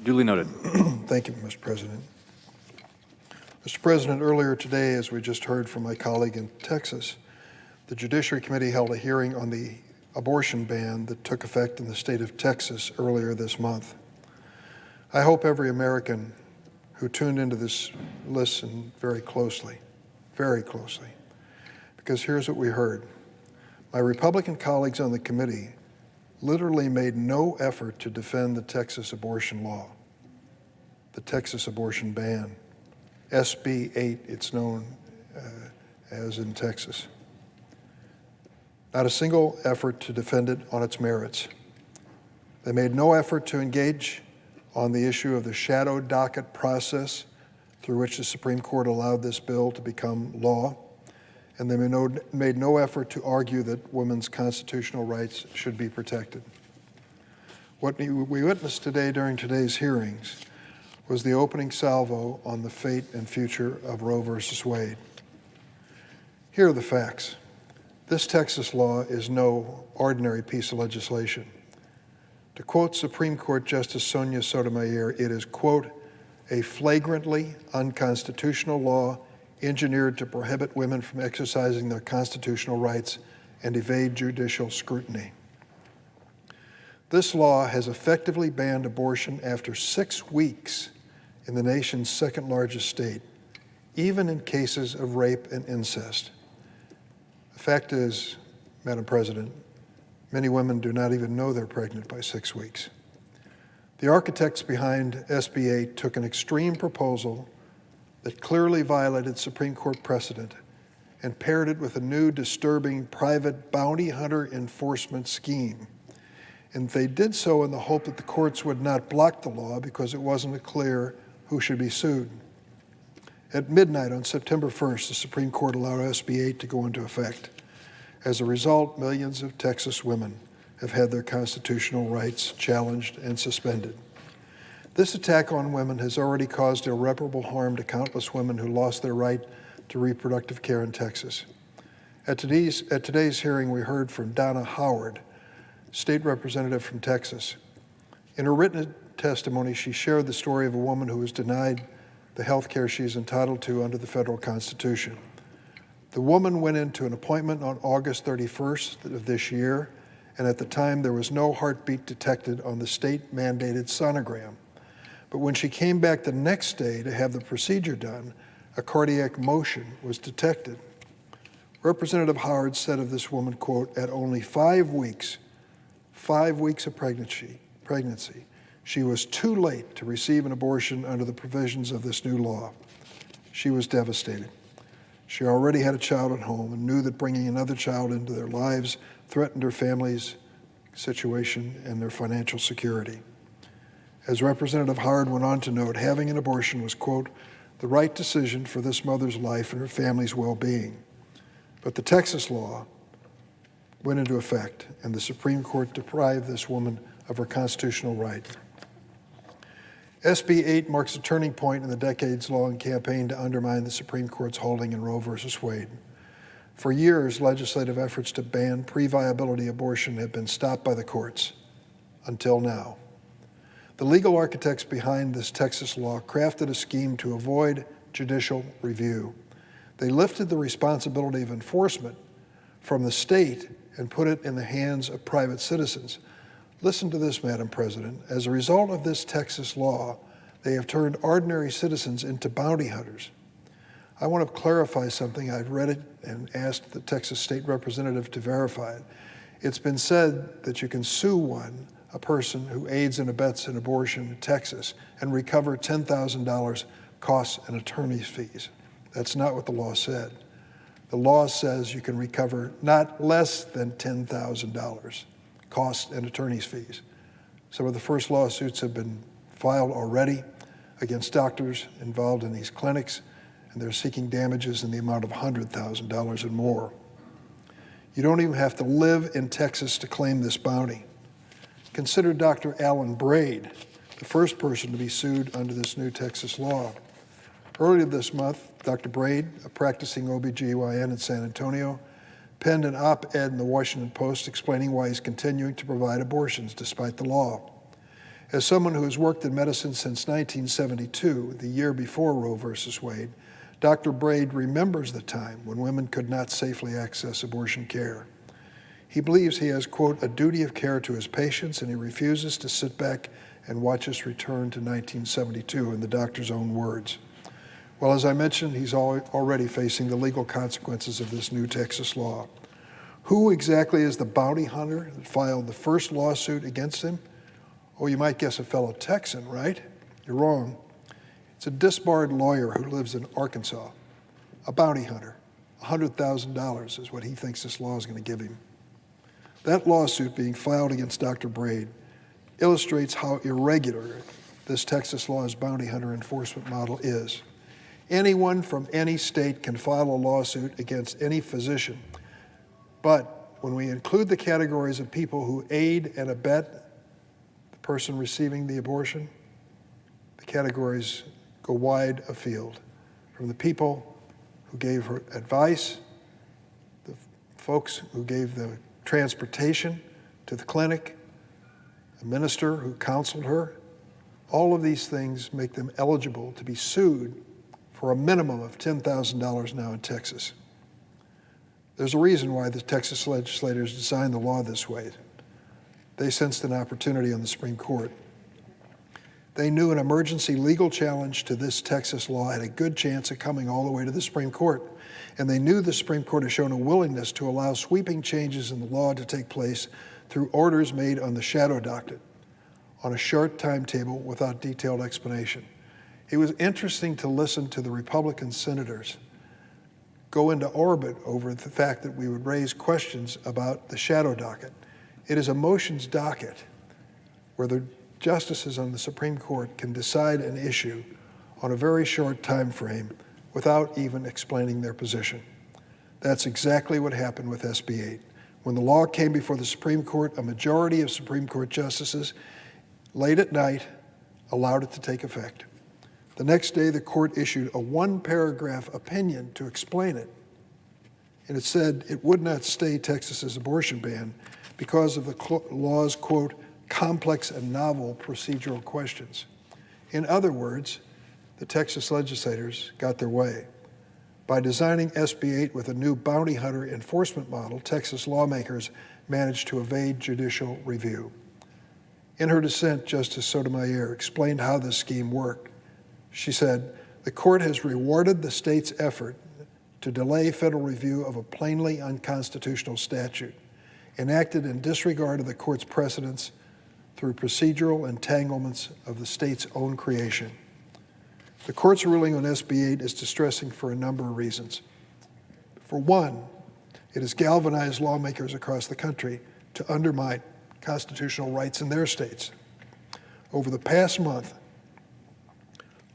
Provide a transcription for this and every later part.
Duly noted. Thank you, Mr. President. Mr. President, earlier today, as we just heard from my colleague in Texas, the Judiciary Committee held a hearing on the abortion ban that took effect in the state of Texas earlier this month. I hope every American who tuned into this listened very closely, because here's what we heard. My Republican colleagues on the committee literally made no effort to defend the Texas abortion law, the Texas abortion ban, SB 8, it's known as in Texas. Not a single effort to defend it on its merits. They made no effort to engage on the issue of the shadow docket process through which the Supreme Court allowed this bill to become law, and they made no effort to argue that women's constitutional rights should be protected. What we witnessed today during today's hearings was the opening salvo on the fate and future of Roe versus Wade. Here are the facts. This Texas law is no ordinary piece of legislation. To quote Supreme Court Justice Sonia Sotomayor, it is, quote, a flagrantly unconstitutional law engineered to prohibit women from exercising their constitutional rights and evade judicial scrutiny. This law has effectively banned abortion after 6 weeks in the nation's second largest state, even in cases of rape and incest. The fact is, Madam President, many women do not even know they're pregnant by 6 weeks. The architects behind SB 8 took an extreme proposal that clearly violated Supreme Court precedent and paired it with a new disturbing private bounty hunter enforcement scheme. And they did so in the hope that the courts would not block the law because it wasn't clear who should be sued. At midnight on September 1st, the Supreme Court allowed SB 8 to go into effect. As a result, millions of Texas women have had their constitutional rights challenged and suspended. This attack on women has already caused irreparable harm to countless women who lost their right to reproductive care in Texas. At today's hearing, we heard from Donna Howard, state representative from Texas. In her written testimony, she shared the story of a woman who was denied the health care she's entitled to under the federal Constitution. The woman went into an appointment on August 31st of this year, and at the time there was no heartbeat detected on the state-mandated sonogram. But when she came back the next day to have the procedure done, a cardiac motion was detected. Representative Howard said of this woman, quote, at only 5 weeks of pregnancy, she was too late to receive an abortion under the provisions of this new law. She was devastated. She already had a child at home and knew that bringing another child into their lives threatened her family's situation and their financial security. As Representative Howard went on to note, having an abortion was, quote, the right decision for this mother's life and her family's well-being. But the Texas law went into effect, and the Supreme Court deprived this woman of her constitutional right. SB 8 marks a turning point in the decades-long campaign to undermine the Supreme Court's holding in Roe versus Wade. For years, legislative efforts to ban pre-viability abortion have been stopped by the courts, until now. The legal architects behind this Texas law crafted a scheme to avoid judicial review. They lifted the responsibility of enforcement from the state and put it in the hands of private citizens. Listen to this, Madam President. As a result of this Texas law, they have turned ordinary citizens into bounty hunters. I want to clarify something. I've read it and asked the Texas state representative to verify it. It's been said that you can sue a person who aids and abets an abortion in Texas and recover $10,000 costs and attorney's fees. That's not what the law said. The law says you can recover not less than $10,000 costs and attorney's fees. Some of the first lawsuits have been filed already against doctors involved in these clinics, and they're seeking damages in the amount of $100,000 and more. You don't even have to live in Texas to claim this bounty. Consider Dr. Alan Braid, the first person to be sued under this new Texas law. Earlier this month, Dr. Braid, a practicing OBGYN in San Antonio, penned an op-ed in the Washington Post explaining why he's continuing to provide abortions despite the law. As someone who has worked in medicine since 1972, the year before Roe versus Wade, Dr. Braid remembers the time when women could not safely access abortion care. He believes he has, quote, a duty of care to his patients, and he refuses to sit back and watch us return to 1972, in the doctor's own words. Well, as I mentioned, he's already facing the legal consequences of this new Texas law. Who exactly is the bounty hunter that filed the first lawsuit against him? Oh, you might guess a fellow Texan, right? You're wrong. It's a disbarred lawyer who lives in Arkansas, a bounty hunter. $100,000 is what he thinks this law is going to give him. That lawsuit being filed against Dr. Braid illustrates how irregular this Texas law's bounty hunter enforcement model is. Anyone from any state can file a lawsuit against any physician, but when we include the categories of people who aid and abet the person receiving the abortion, the categories go wide afield, from the people who gave her advice, the folks who gave the transportation to the clinic, a minister who counseled her. All of these things make them eligible to be sued for a minimum of $10,000 now in Texas. There's a reason why the Texas legislators designed the law this way. They sensed an opportunity on the Supreme Court. They knew an emergency legal challenge to this Texas law had a good chance of coming all the way to the Supreme Court. And they knew the Supreme Court had shown a willingness to allow sweeping changes in the law to take place through orders made on the shadow docket, on a short timetable without detailed explanation. It was interesting to listen to the Republican senators go into orbit over the fact that we would raise questions about the shadow docket. It is a motions docket where the justices on the Supreme Court can decide an issue on a very short time frame without even explaining their position. That's exactly what happened with SB 8. When the law came before the Supreme Court, a majority of Supreme Court justices, late at night, allowed it to take effect. The next day, the court issued a one-paragraph opinion to explain it. And it said it would not stay Texas's abortion ban because of the law's, quote, complex and novel procedural questions. In other words, the Texas legislators got their way. By designing SB 8 with a new bounty hunter enforcement model, Texas lawmakers managed to evade judicial review. In her dissent, Justice Sotomayor explained how this scheme worked. She said, the court has rewarded the state's effort to delay federal review of a plainly unconstitutional statute, enacted in disregard of the court's precedents through procedural entanglements of the state's own creation. The court's ruling on SB 8 is distressing for a number of reasons. For one, it has galvanized lawmakers across the country to undermine constitutional rights in their states. Over the past month,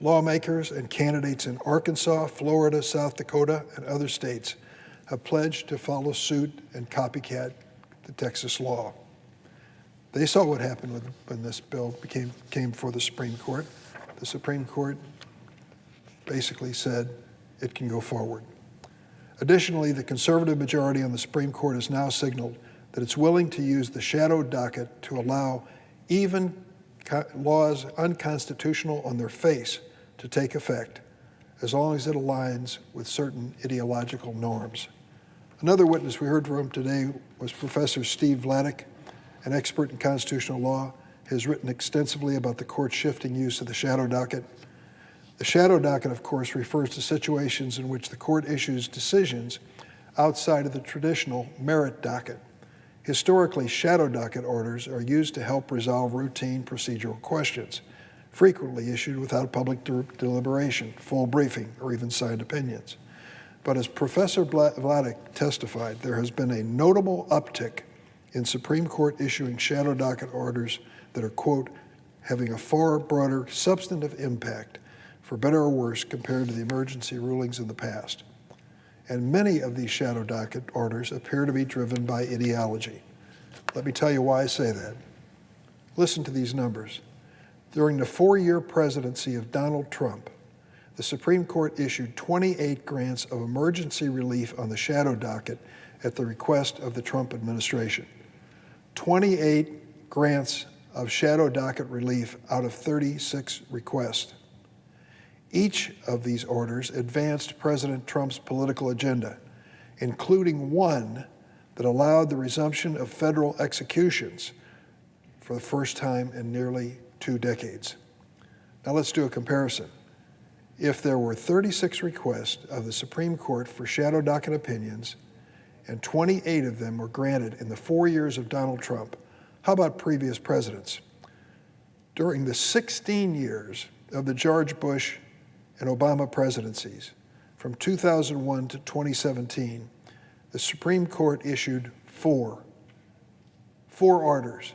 lawmakers and candidates in Arkansas, Florida, South Dakota, and other states have pledged to follow suit and copycat the Texas law. They saw what happened when this bill came before the Supreme Court. The Supreme Court basically said it can go forward. Additionally, the conservative majority on the Supreme Court has now signaled that it's willing to use the shadow docket to allow even laws unconstitutional on their face to take effect, as long as it aligns with certain ideological norms. Another witness we heard from today was Professor Steve Vladeck, an expert in constitutional law, has written extensively about the court's shifting use of the shadow docket. The shadow docket, of course, refers to situations in which the court issues decisions outside of the traditional merit docket. Historically, shadow docket orders are used to help resolve routine procedural questions, frequently issued without public deliberation, full briefing, or even signed opinions. But as Professor Vladeck testified, there has been a notable uptick in Supreme Court issuing shadow docket orders that are, quote, having a far broader substantive impact, for better or worse, compared to the emergency rulings in the past. And many of these shadow docket orders appear to be driven by ideology. Let me tell you why I say that. Listen to these numbers. During the 4-year presidency of Donald Trump, the Supreme Court issued 28 grants of emergency relief on the shadow docket at the request of the Trump administration. 28 grants of shadow docket relief out of 36 requests. Each of these orders advanced President Trump's political agenda, including one that allowed the resumption of federal executions for the first time in nearly 2 decades. Now let's do a comparison. If there were 36 requests of the Supreme Court for shadow docket opinions, and 28 of them were granted in the 4 years of Donald Trump, how about previous presidents? During the 16 years of the George Bush and Obama presidencies, from 2001 to 2017, the Supreme Court issued four orders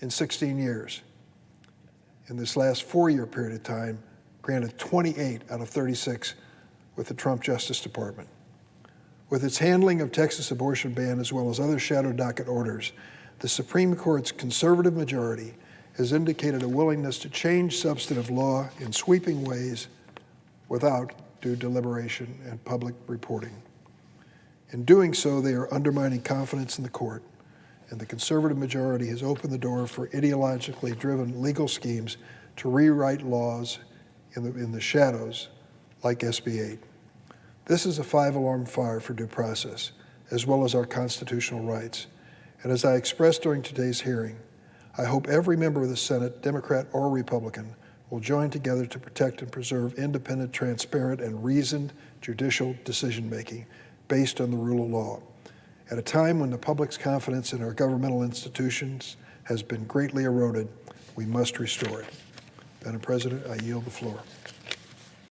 in 16 years. In this last 4-year period of time, granted 28 out of 36 with the Trump Justice Department. With its handling of Texas abortion ban as well as other shadow docket orders, the Supreme Court's conservative majority has indicated a willingness to change substantive law in sweeping ways without due deliberation and public reporting. In doing so, they are undermining confidence in the court, and the conservative majority has opened the door for ideologically driven legal schemes to rewrite laws in the shadows, like SB 8. This is a 5-alarm fire for due process, as well as our constitutional rights. And as I expressed during today's hearing, I hope every member of the Senate, Democrat or Republican, will join together to protect and preserve independent, transparent, and reasoned judicial decision-making based on the rule of law. At a time when the public's confidence in our governmental institutions has been greatly eroded, we must restore it. Madam President, I yield the floor.